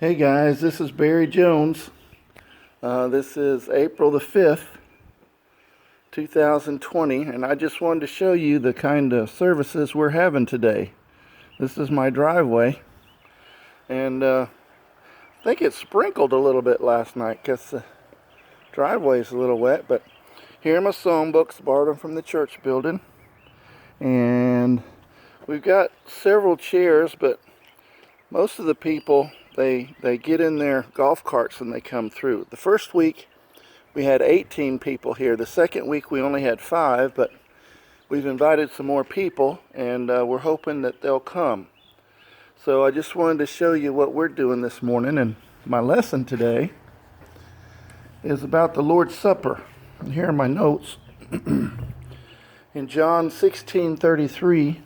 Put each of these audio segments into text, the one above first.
Hey guys, this is Bjones. This is April the 5th, 2020, and I just wanted to show you the kind of services we're having today. This is my driveway, and I think it sprinkled a little bit last night because the driveway is a little wet, but here are my psalm books, borrowed them from the church building, and we've got several chairs, but most of the people they get in their golf carts and they come through. The first week we had 18 people here. The second week we only had 5, but we've invited some more people, and we're hoping that they'll come. So I just wanted to show you what we're doing this morning, and my lesson today is about the Lord's Supper. And here are my notes. In John 16:33,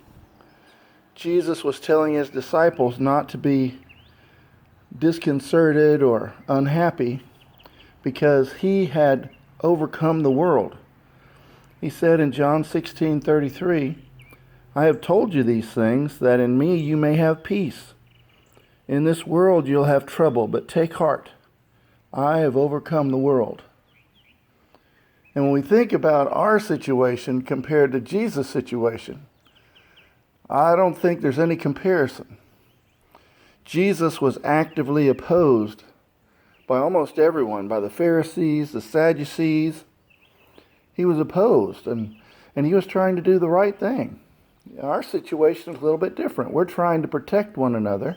Jesus was telling his disciples not to be disconcerted or unhappy because he had overcome the world. He said in John 16:33, I have told you these things that in me you may have peace. In this world you'll have trouble, but take heart. I have overcome the world. And when we think about our situation compared to Jesus' situation, I don't think there's any comparison. Jesus was actively opposed by almost everyone, by the Pharisees, the Sadducees. He was opposed, and he was trying to do the right thing. Our situation is a little bit different. We're trying to protect one another,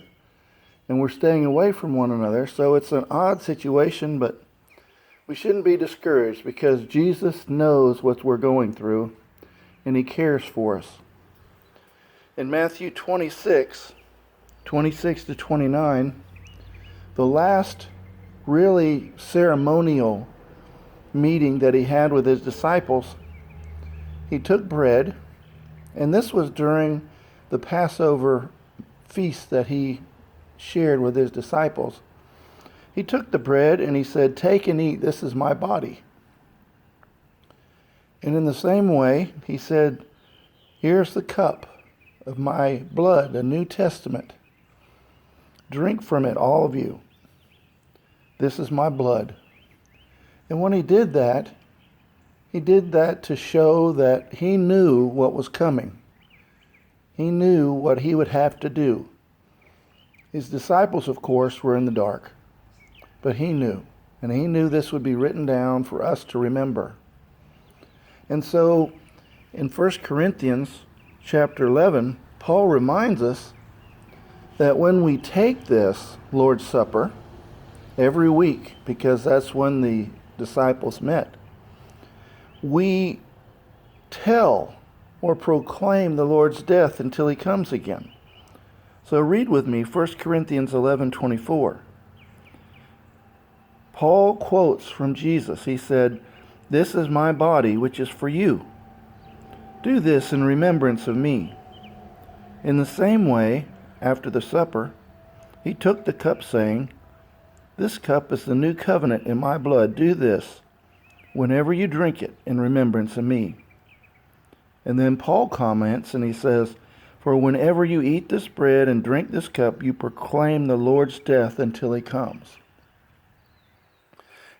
and we're staying away from one another. So it's an odd situation, but we shouldn't be discouraged because Jesus knows what we're going through, and he cares for us. In Matthew 26 to 29, the last really ceremonial meeting that he had with his disciples, he took bread, and this was during the Passover feast that he shared with his disciples. He took the bread and he said, "Take and eat, this is my body." And in the same way, he said, "Here's the cup of my blood, a New Testament. Drink from it, all of you. This is my blood." And when he did that to show that he knew what was coming. He knew what he would have to do. His disciples, of course, were in the dark, but he knew. And he knew this would be written down for us to remember. And so in 1 Corinthians chapter 11, Paul reminds us that when we take this Lord's Supper every week, because that's when the disciples met, we tell or proclaim the Lord's death until he comes again. So read with me 1 Corinthians 11:24. Paul quotes from Jesus. He said, "This is my body, which is for you. Do this in remembrance of me." In the same way, after the supper, he took the cup, saying, "This cup is the new covenant in my blood. Do this whenever you drink it in remembrance of me." And then Paul comments and he says, "For whenever you eat this bread and drink this cup, you proclaim the Lord's death until he comes."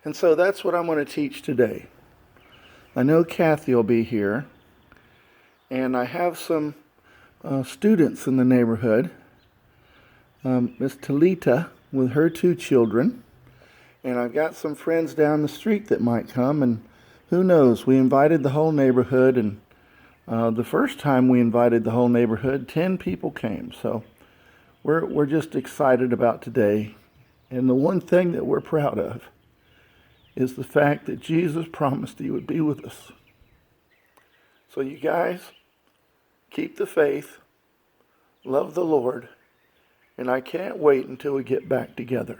And so that's what I'm going to teach today. I know Kathy will be here, and I have some students in the neighborhood. Miss Talita with her 2 children, and I've got some friends down the street that might come, and who knows, we invited the whole neighborhood, and the first time we invited the whole neighborhood, 10 people came. So we're just excited about today, and the one thing that we're proud of is the fact that Jesus promised he would be with us. So you guys, keep the faith, love the Lord, and I can't wait until we get back together.